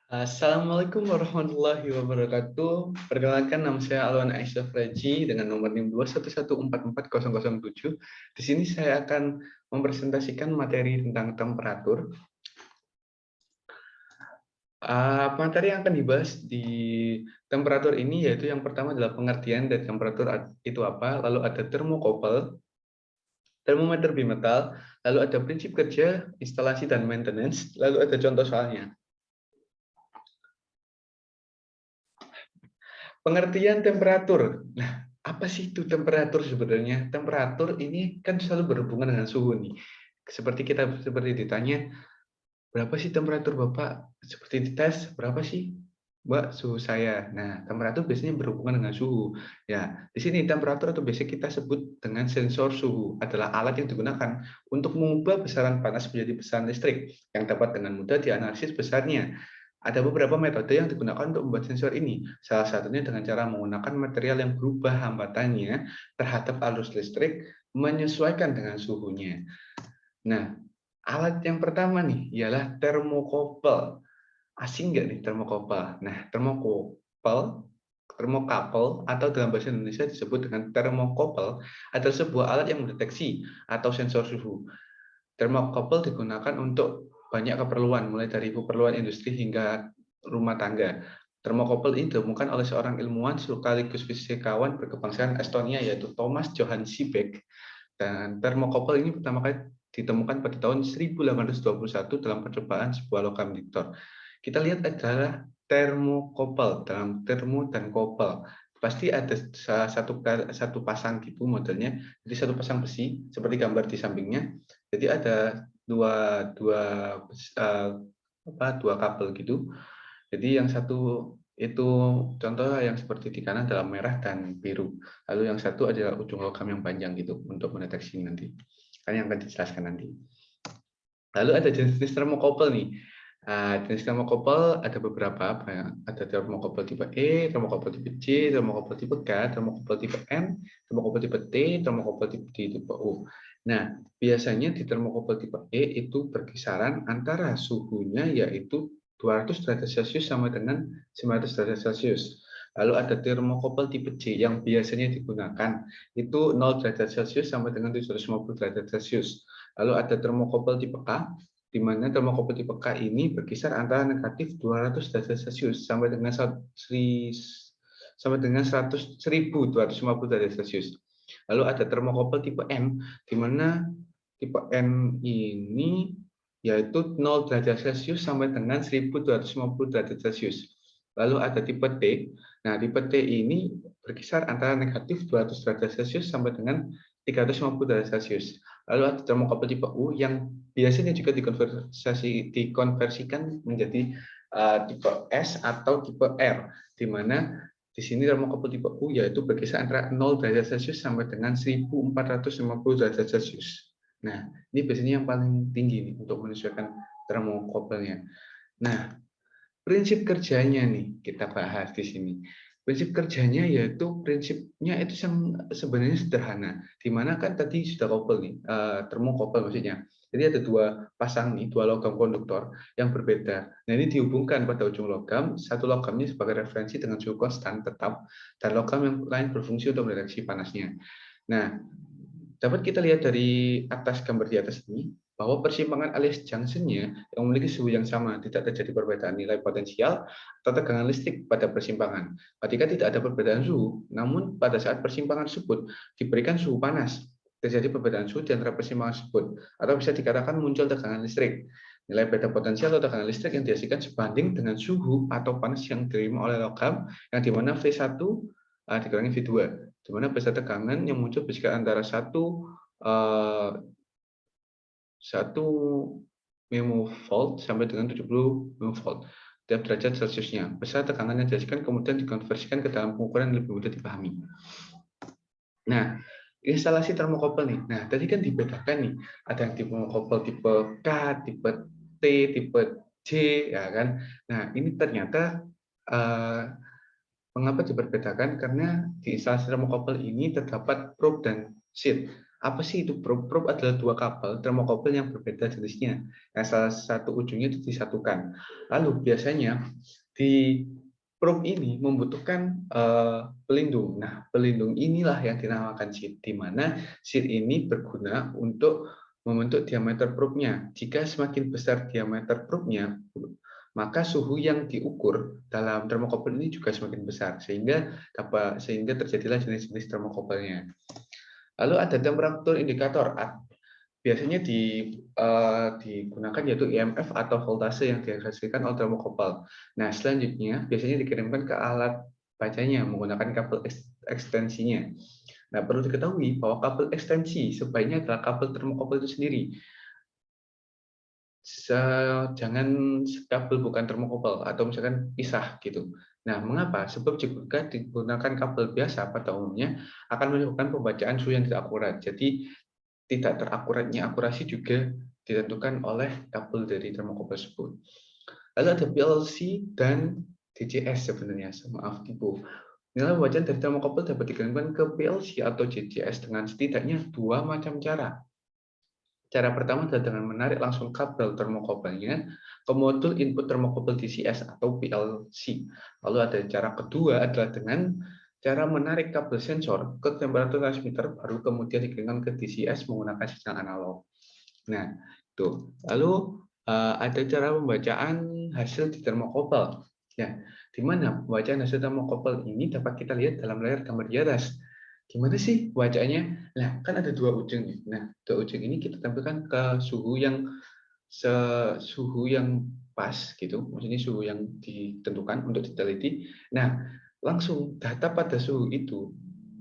Assalamualaikum warahmatullahi wabarakatuh. Perkenalkan, nama saya Alwan Aisyah Fraji dengan nomor NIM 211444007. Di sini saya akan mempresentasikan materi tentang temperatur. Materi yang akan dibahas di temperatur ini yaitu yang pertama adalah pengertian dari temperatur itu apa, lalu ada termokouple, termometer bimetal, lalu ada prinsip kerja, instalasi dan maintenance, lalu ada contoh soalnya. Pengertian temperatur. Nah, apa sih itu temperatur sebenarnya? Temperatur ini kan selalu berhubungan dengan suhu nih. Seperti ditanya, berapa sih temperatur Bapak? Seperti dites, berapa sih Mbak suhu saya? Nah, temperatur biasanya berhubungan dengan suhu. Ya, di sini temperatur atau biasa kita sebut dengan sensor suhu adalah alat yang digunakan untuk mengubah besaran panas menjadi besaran listrik yang dapat dengan mudah dianalisis besarnya. Ada beberapa metode yang digunakan untuk membuat sensor ini. Salah satunya dengan cara menggunakan material yang berubah hambatannya terhadap arus listrik menyesuaikan dengan suhunya. Nah, alat yang pertama nih ialah termokouple. Asing nggak nih termokouple? Nah, termokouple atau dalam bahasa Indonesia disebut dengan termokouple adalah sebuah alat yang mendeteksi atau sensor suhu. Termokouple digunakan untuk banyak keperluan, mulai dari keperluan industri hingga rumah tangga. Termokouple ini ditemukan oleh seorang ilmuwan sekaligus fisikawan berkebangsaan Estonia, yaitu Thomas Johann Seebeck. Dan termokouple ini pertama kali ditemukan pada tahun 1821 dalam percobaan sebuah logam diktor. Kita lihat adalah termokouple dalam termo dan couple. Pasti ada satu pasang gitu modelnya. Jadi satu pasang besi seperti gambar di sampingnya. Jadi ada dua kabel gitu. Jadi yang satu itu contoh yang seperti di kanan adalah merah dan biru. Lalu yang satu adalah ujung logam yang panjang gitu untuk mendeteksi nanti. Kan yang akan dijelaskan nanti. Lalu ada jenis-jenis termokouple nih. Jenis termokouple ada beberapa, ada termokouple tipe E, termokouple tipe C, termokouple tipe K, termokouple tipe M, termokouple tipe T, termokouple tipe D, tipe U. Nah, biasanya di termokouple tipe E itu berkisaran antara suhunya yaitu 200 derajat Celcius sama dengan 900 derajat Celcius. Lalu ada termokouple tipe C yang biasanya digunakan itu 0 derajat Celcius sampai dengan 750 derajat Celcius. Lalu ada termokouple tipe K, di mana termokouple tipe K ini berkisar antara negatif 200 derajat Celcius sampai dengan 1250 derajat Celcius. Lalu ada termokouple tipe N, di mana tipe N ini yaitu 0 derajat Celcius sampai dengan 1250 derajat Celcius. Lalu ada tipe T. Nah, tipe T ini berkisar antara negatif 200 derajat Celcius sampai dengan 350 derajat Celcius. Lalu ada termokouple tipe U yang biasanya juga dikonversikan menjadi tipe S atau tipe R, di mana di sini termokouple tipe U yaitu berkisar antara 0 derajat Celcius sampai dengan 1450 derajat Celcius. Nah, ini biasanya yang paling tinggi nih untuk menyesuaikan termokouple-nya. Nah, prinsip kerjanya nih kita bahas di sini. Prinsip kerjanya yaitu prinsipnya itu sebenarnya sederhana. Di mana kan tadi sudah couple nih, termokouple maksudnya. Jadi ada dua pasang nih, dua logam konduktor yang berbeda. Nah, ini dihubungkan pada ujung logam, satu logamnya sebagai referensi dengan suhu konstan tetap, dan logam yang lain berfungsi untuk mendeteksi panasnya. Nah, dapat kita lihat dari atas gambar di atas ini, bahwa persimpangan alias junction-nya yang memiliki suhu yang sama, tidak terjadi perbedaan nilai potensial atau tegangan listrik pada persimpangan. Ketika tidak ada perbedaan suhu, namun pada saat persimpangan tersebut diberikan suhu panas, terjadi perbedaan suhu di antara persimpangan tersebut, atau bisa dikatakan muncul tegangan listrik. Nilai beda potensial atau tegangan listrik yang dihasilkan sebanding dengan suhu atau panas yang diterima oleh logam, yang dimana V1 dikurangi V2, di mana beda tegangan yang muncul berkisar antara 1 mV sampai dengan 70 mV tiap derajat Celciusnya. Besar tekanan yang dihasilkan kemudian dikonversikan ke dalam pengukuran yang lebih mudah dipahami. Nah, instalasi termokouple nih. Nah, tadi kan dibedakan nih, ada yang termokouple tipe K, tipe T, tipe C, ya kan. Nah, ini ternyata mengapa diperbedakan? Karena di instalasi termokouple ini terdapat probe dan sheet. Apa sih itu probe? Probe adalah dua kabel termokabel yang berbeda jenisnya. Yang salah satu ujungnya itu disatukan. Lalu biasanya di probe ini membutuhkan pelindung. Nah, pelindung inilah yang dinamakan sheet, di mana sheet ini berguna untuk membentuk diameter probe-nya. Jika semakin besar diameter probe-nya, maka suhu yang diukur dalam termokabel ini juga semakin besar, sehingga terjadilah jenis-jenis termokabelnya. Lalu ada temperatur indikator. Biasanya digunakan yaitu IMF atau voltase yang dihasilkan oleh termokabel. Nah, selanjutnya biasanya dikirimkan ke alat bacanya menggunakan kabel ekstensinya. Nah, perlu diketahui bahwa kabel ekstensi sebaiknya adalah kabel termokabel itu sendiri. Jangan kabel bukan termokabel atau misalkan pisah gitu. Nah, mengapa? Sebab jika digunakan kabel biasa pada umumnya akan menyebabkan pembacaan suhu yang tidak akurat. Jadi tidak terakuratnya akurasi juga ditentukan oleh kabel dari termokabel tersebut. Lalu ada PLC dan DCS sebenarnya, maaf tipu. Nilai pembacaan dari termokabel dapat dikirimkan ke PLC atau DCS dengan setidaknya dua macam cara. Cara pertama adalah dengan menarik langsung kabel termokabelnya ke modul input termokabel DCS atau PLC. Lalu ada cara kedua adalah dengan cara menarik kabel sensor ke temperatur transmitter baru kemudian dikirimkan ke DCS menggunakan sinyal analog. Nah, itu. Lalu ada cara pembacaan hasil di termokabel. Ya, di mana pembacaan hasil termokabel ini dapat kita lihat dalam layar gambar di atas. Gimana sih bacaannya? Nah, kan ada dua ujung nih. Nah, dua ujung ini kita tampilkan ke suhu yang pas gitu, maksudnya suhu yang ditentukan untuk diteliti. Nah, langsung data pada suhu itu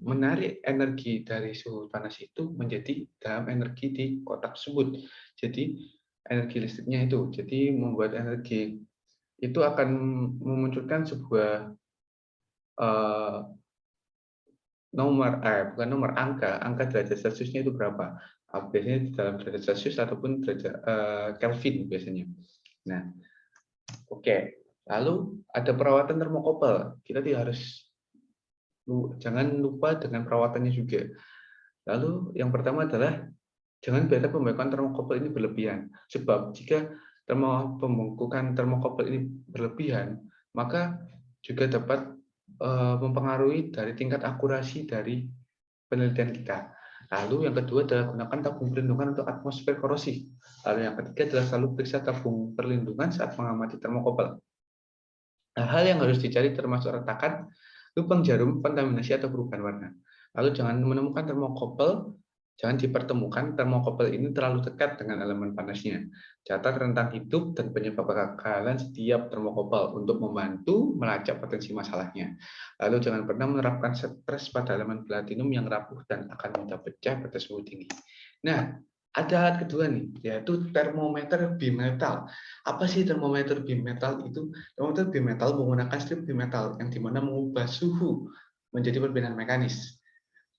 menarik energi dari suhu panas itu menjadi dalam energi di kotak tersebut. Jadi energi listriknya itu, jadi membuat energi itu akan memunculkan sebuah eh, bukan nomor, angka derajat Celciusnya itu berapa? Biasanya di dalam derajat Celcius ataupun derajat Kelvin biasanya. Nah, oke. Lalu ada perawatan termokabel. Kita tidak harus jangan lupa dengan perawatannya juga. Lalu yang pertama adalah jangan biarkan pembekuan termokabel ini berlebihan. Sebab jika pembekuan termokabel ini berlebihan, maka juga dapat mempengaruhi dari tingkat akurasi dari penelitian kita. Lalu yang kedua adalah gunakan tabung perlindungan untuk atmosfer korosif. Lalu yang ketiga adalah selalu periksa tabung perlindungan saat mengamati termokabel. Nah, hal yang harus dicari termasuk retakan, lubang jarum, kontaminasi atau perubahan warna. Lalu jangan menemukan termokabel, jangan dipertemukan termokabel ini terlalu dekat dengan elemen panasnya. Catat rentang hidup dan penyebab kegagalan setiap termokabel untuk membantu melacak potensi masalahnya. Lalu jangan pernah menerapkan stres pada elemen platinum yang rapuh dan akan mudah pecah pada suhu tinggi. Nah, ada alat kedua nih, yaitu termometer bimetal. Apa sih termometer bimetal itu? Termometer bimetal menggunakan strip bimetal yang dimana mengubah suhu menjadi perbedaan mekanis.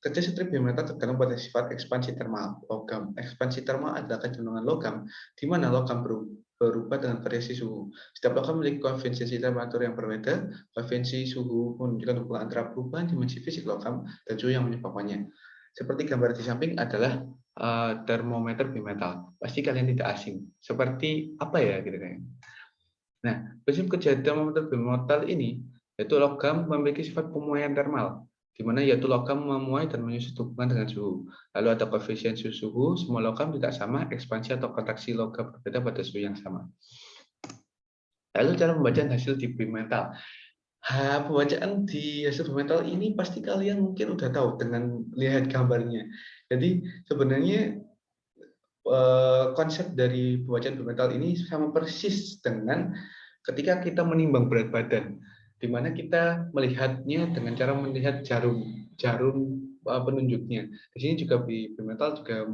Kerja strip bimetal tergantung pada sifat ekspansi termal logam. Ekspansi termal adalah kecenderungan logam, di mana logam berubah dengan variasi suhu. Setiap logam memiliki koefisiensi temperatur yang berbeda. Koefisiensi suhu menunjukkan hubungan antara perubahan dimensi fisik logam dan suhu yang menyebabkannya. Seperti gambar di samping adalah termometer bimetal. Pasti kalian tidak asing. Seperti apa ya gitu kan? Nah, prinsip kerja termometer bimetal ini yaitu logam memiliki sifat pemuaian termal, di mana yaitu logam memuai dan menyusut hubungan dengan suhu. Lalu ada koefisien suhu, semua logam tidak sama, ekspansi atau kontraksi logam berbeda pada suhu yang sama. Lalu cara pembacaan hasil di bimetal. Pembacaan di hasil bimetal ini pasti kalian mungkin udah tahu dengan lihat gambarnya. Jadi sebenarnya konsep dari pembacaan bimetal ini sama persis dengan ketika kita menimbang berat badan, di mana kita melihatnya dengan cara melihat jarum penunjuknya. Di sini juga di bimetal juga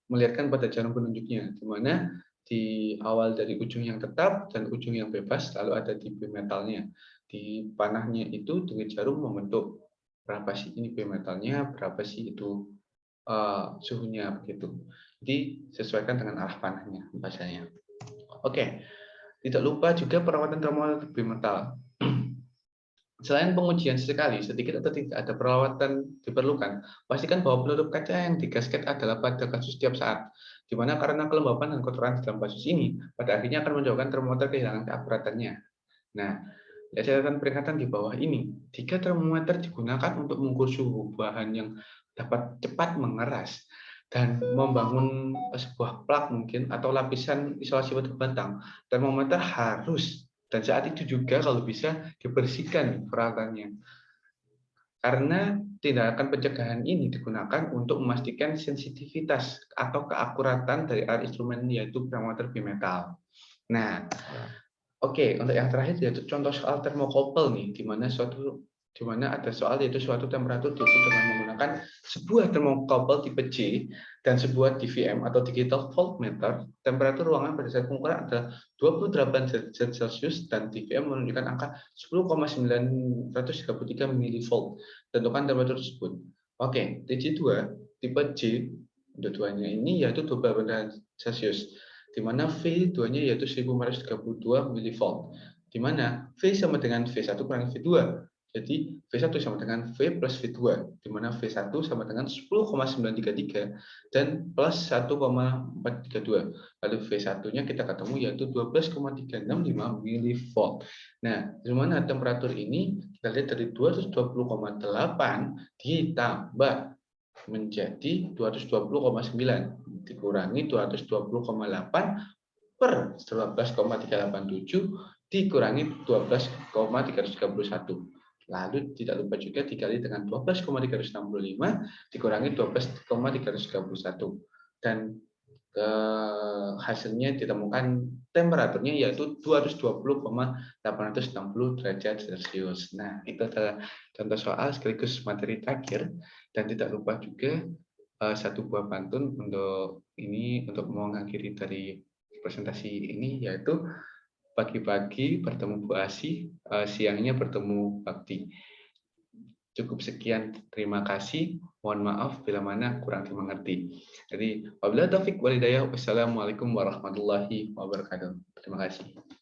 melihatkan pada jarum penunjuknya, di mana di awal dari ujung yang tetap dan ujung yang bebas lalu ada di bimetalnya. Di panahnya itu dengan jarum membentuk berapa sih ini bimetalnya, berapa sih itu suhunya begitu. Jadi sesuaikan dengan arah panahnya bahasanya. Oke, tidak lupa juga perawatan termometer bimetal. Selain pengujian sesekali, sedikit atau tidak ada perawatan diperlukan, pastikan bahwa penutup kaca yang digasket adalah pada kasus setiap saat, di mana karena kelembapan dan kotoran dalam kasus ini, pada akhirnya akan menyebabkan termometer kehilangan keakuratannya. Nah, ya, catatan peringatan di bawah ini, jika termometer digunakan untuk mengukur suhu bahan yang dapat cepat mengeras dan membangun sebuah plak mungkin atau lapisan isolasi batu batang, termometer harus dan saat itu juga kalau bisa dibersihkan peralatannya. Karena tindakan pencegahan ini digunakan untuk memastikan sensitivitas atau keakuratan dari alat instrumen yaitu termometer bimetal. Nah, oke, untuk yang terakhir yaitu contoh soal termokopel nih, di mana ada soal yaitu suatu temperatur diukur dengan menggunakan sebuah termokopel tipe C dan sebuah DVM atau digital voltmeter. Temperatur ruangan pada saat pengukuran adalah 28 derajat Celcius dan DVM menunjukkan angka 10,933 milivolt. Tentukan temperatur tersebut. Oke, TC2 tipe C untuk duanya ini yaitu 28 derajat Celcius, di mana V2-nya yaitu 1432 milivolt, di mana V sama dengan V1 kurang V2. Jadi V1 sama dengan V plus V2, di mana V1 sama dengan 10,933 dan plus 1,432. Lalu V1-nya kita ketemu yaitu 12,365 milivolt. Nah, di mana temperatur ini kita lihat dari 220,8 ditambah menjadi 220,9 dikurangi 220,8 per 11,387 dikurangi 12,331. Lalu tidak lupa juga dikali dengan 12,365 dikurangi 12,331. Dan hasilnya ditemukan temperaturnya yaitu 220,860 derajat Celcius. Nah, itu adalah contoh soal sekaligus materi terakhir. Dan tidak lupa juga satu buah pantun untuk mengakhiri dari presentasi ini, yaitu pagi-pagi bertemu Bu Asi, siangnya bertemu Bakti. Cukup sekian, terima kasih. Mohon maaf bila mana kurang dimengerti. Jadi, wabillahi taufik walhidayah. Wassalamualaikum warahmatullahi wabarakatuh. Terima kasih.